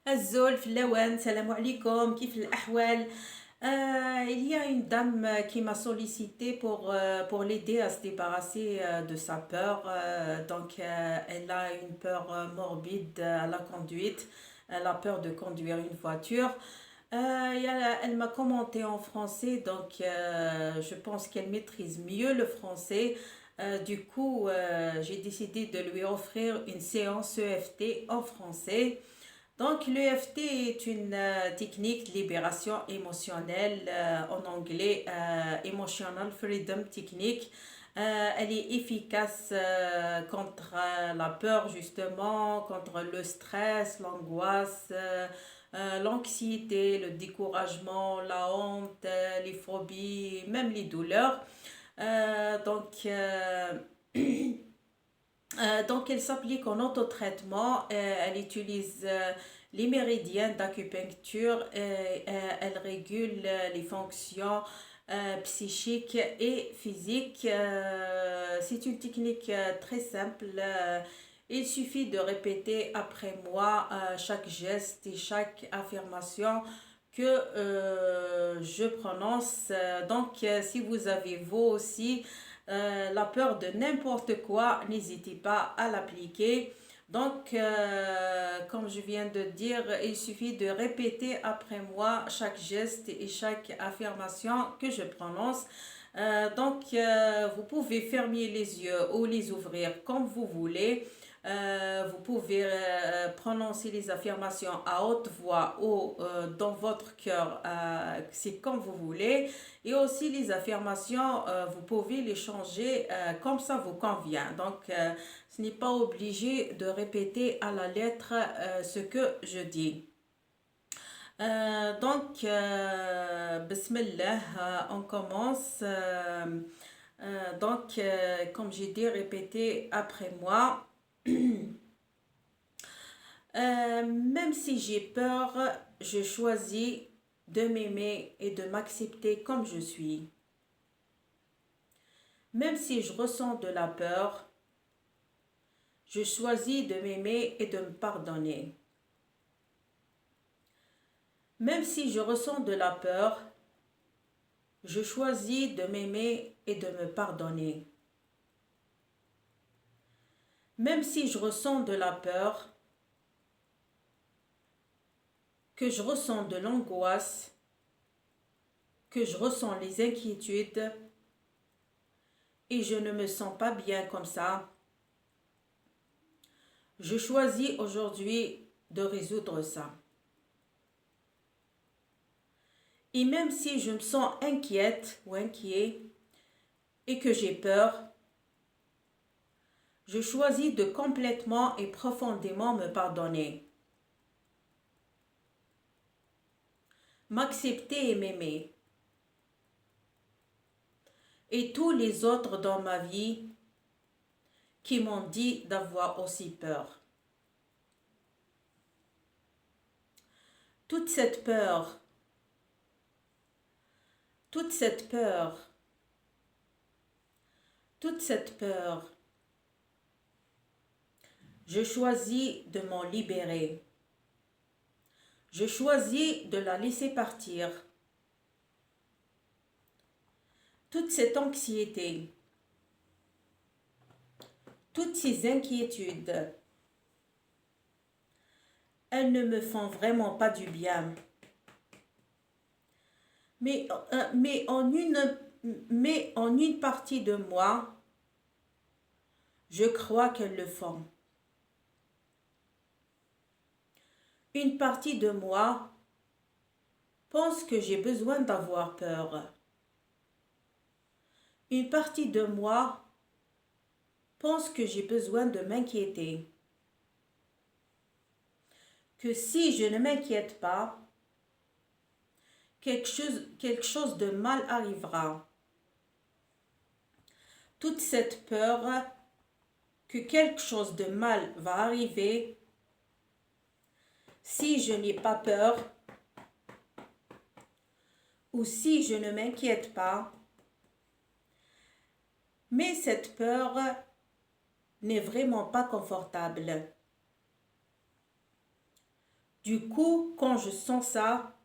الزول في اللوان سلام عليكم كيف الأحوال. Il y a une dame qui m'a sollicité pour l'aider à se débarrasser de sa peur. Elle a une peur morbide à la conduite. Elle a peur de conduire une voiture. Elle m'a commenté en français, je pense qu'elle maîtrise mieux le français. J'ai décidé de lui offrir une séance EFT en français. Donc, l'EFT est une technique de libération émotionnelle, en anglais, Emotional Freedom Technique. Elle est efficace contre la peur, justement, contre le stress, l'angoisse, l'anxiété, le découragement, la honte, les phobies, même les douleurs. Euh, donc, euh, elle s'applique en autotraitement. Elle utilise les méridiens d'acupuncture. Elle régule les fonctions psychiques et physiques. C'est une technique très simple. Il suffit de répéter après moi chaque geste et chaque affirmation que je prononce. Si vous avez vous aussi la peur de n'importe quoi, n'hésitez pas à l'appliquer. Comme je viens de dire, il suffit de répéter après moi chaque geste et chaque affirmation que je prononce. Vous pouvez fermer les yeux ou les ouvrir comme vous voulez. Vous pouvez prononcer les affirmations à haute voix ou dans votre cœur, c'est comme vous voulez. Et aussi les affirmations, vous pouvez les changer comme ça vous convient. Ce n'est pas obligé de répéter à la lettre ce que je dis. Bismillah, on commence. Comme j'ai dit, répétez après moi. Même si j'ai peur, je choisis de m'aimer et de m'accepter comme je suis. Même si je ressens de la peur, je choisis de m'aimer et de me pardonner. Même si je ressens de la peur, je choisis de m'aimer et de me pardonner. Même si je ressens de la peur, que je ressens de l'angoisse, que je ressens les inquiétudes et je ne me sens pas bien comme ça, je choisis aujourd'hui de résoudre ça. Et même si je me sens inquiète ou inquiet et que j'ai peur, je choisis de complètement et profondément me pardonner. M'accepter et m'aimer. Et tous les autres dans ma vie qui m'ont dit d'avoir aussi peur. Toute cette peur, toute cette peur, toute cette peur, je choisis de m'en libérer. Je choisis de la laisser partir. Toute cette anxiété, toutes ces inquiétudes, elles ne me font vraiment pas du bien. Mais en une partie de moi, je crois qu'elles le font. Une partie de moi pense que j'ai besoin d'avoir peur. Une partie de moi pense que j'ai besoin de m'inquiéter. Que si je ne m'inquiète pas, quelque chose de mal arrivera. Toute cette peur que quelque chose de mal va arriver si je n'ai pas peur ou si je ne m'inquiète pas. Mais cette peur n'est vraiment pas confortable. Du coup, quand je sens ça,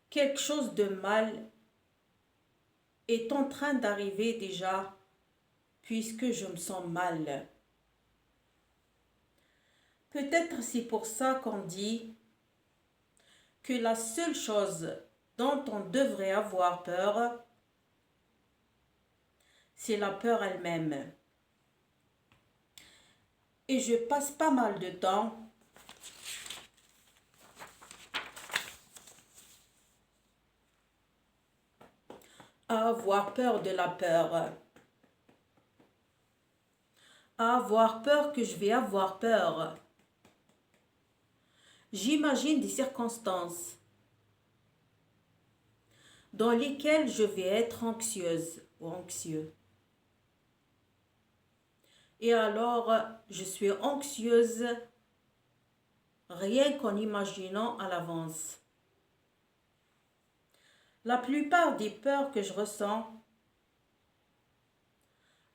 quelque chose de mal est en train d'arriver déjà, puisque je me sens mal. Peut-être c'est pour ça qu'on dit que la seule chose dont on devrait avoir peur, c'est la peur elle-même. Et je passe pas mal de temps à avoir peur de la peur, à avoir peur que je vais avoir peur. J'imagine des circonstances dans lesquelles je vais être anxieuse ou anxieux. Et alors, je suis anxieuse rien qu'en imaginant à l'avance. La plupart des peurs que je ressens,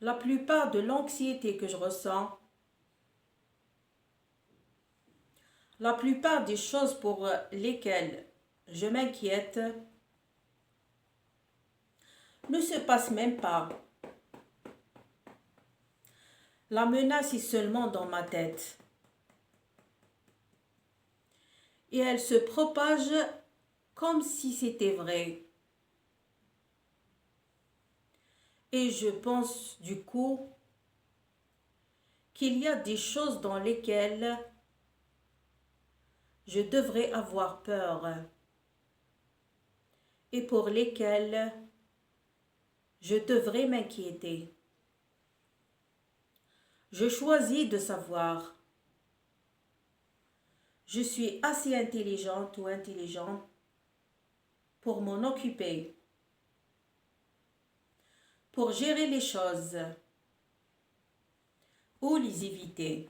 la plupart de l'anxiété que je ressens, la plupart des choses pour lesquelles je m'inquiète ne se passent même pas. La menace est seulement dans ma tête. Et elle se propage comme si c'était vrai. Et je pense du coup qu'il y a des choses dans lesquelles je devrais avoir peur et pour lesquelles je devrais m'inquiéter. Je choisis de savoir. Je suis assez intelligente ou intelligent pour m'en occuper, pour gérer les choses ou les éviter,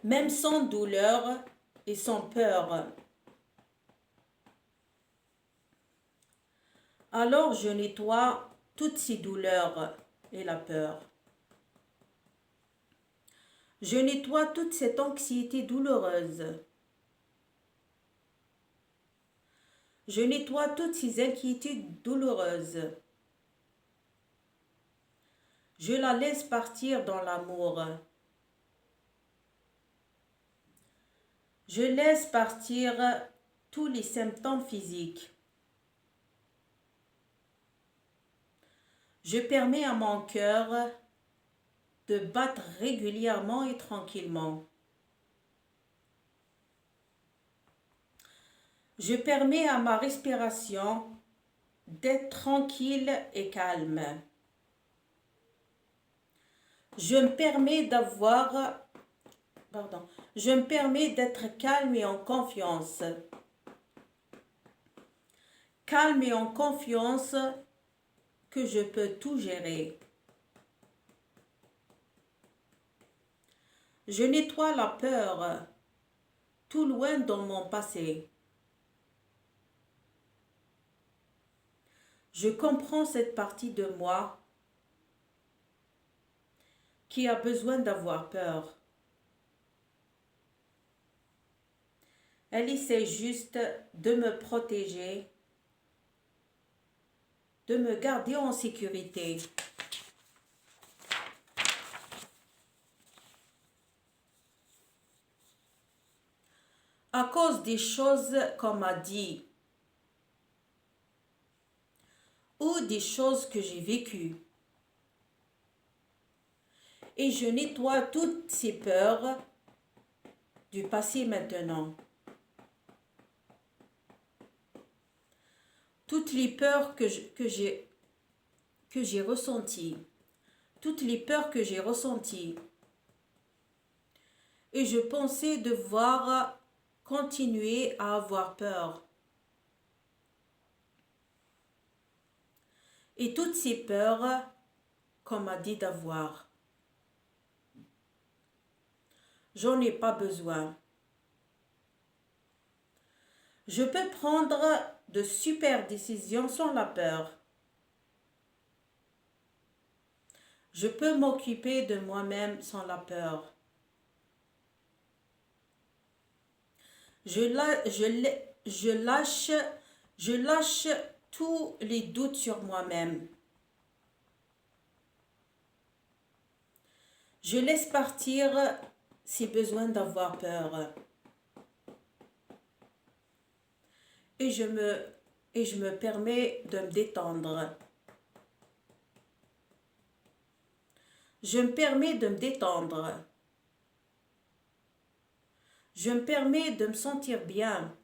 même sans douleur et sans peur. Alors je nettoie toutes ces douleurs et la peur. Je nettoie toute cette anxiété douloureuse. Je nettoie toutes ces inquiétudes douloureuses. Je la laisse partir dans l'amour. Je laisse partir tous les symptômes physiques. Je permets à mon cœur de battre régulièrement et tranquillement. Je permets à ma respiration d'être tranquille et calme. Je me permets je me permets d'être calme et en confiance. Calme et en confiance que je peux tout gérer. Je nettoie la peur tout loin dans mon passé. Je comprends cette partie de moi qui a besoin d'avoir peur. Elle essaie juste de me protéger, de me garder en sécurité. À cause des choses qu'on m'a dit ou des choses que j'ai vécues. Et je nettoie toutes ces peurs du passé maintenant. Toutes les peurs que j'ai ressenties. Toutes les peurs que j'ai ressenties. Et je pensais devoir continuer à avoir peur. Et toutes ces peurs qu'on m'a dit d'avoir. J'en ai pas besoin. Je peux prendre de super décisions sans la peur. Je peux m'occuper de moi-même sans la peur. Je lâche, je lâche tous les doutes sur moi-même. Je laisse partir ces besoins d'avoir peur. Et je me permets de me détendre. Je me permets de me détendre. Je me permets de me sentir bien.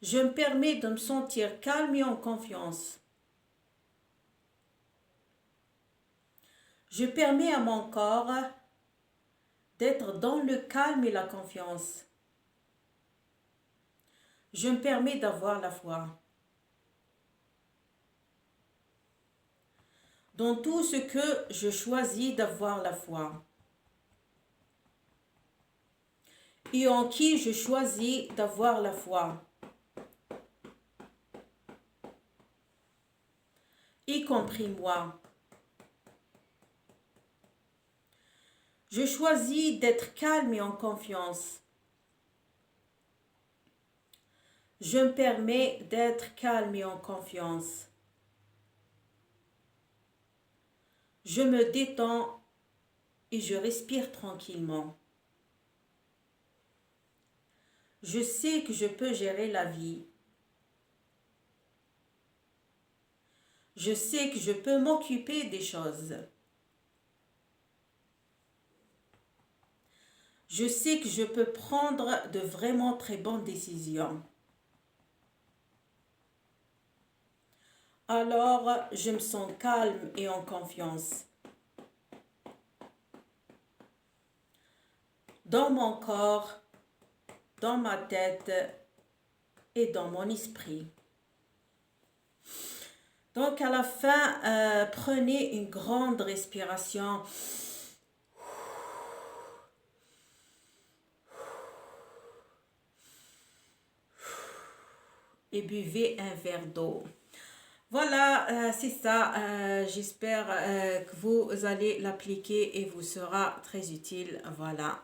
Je me permets de me sentir calme et en confiance. Je permets à mon corps d'être dans le calme et la confiance. Je me permets d'avoir la foi. Dans tout ce que je choisis d'avoir la foi. Et en qui je choisis d'avoir la foi. Y compris moi. Je choisis d'être calme et en confiance. Je me permets d'être calme et en confiance. Je me détends et je respire tranquillement. Je sais que je peux gérer la vie. Je sais que je peux m'occuper des choses. Je sais que je peux prendre de vraiment très bonnes décisions. Alors, je me sens calme et en confiance. Dans mon corps, dans ma tête et dans mon esprit. Donc, à la fin, prenez une grande respiration. Et buvez un verre d'eau. Voilà, c'est ça. J'espère que vous allez l'appliquer et vous sera très utile. Voilà.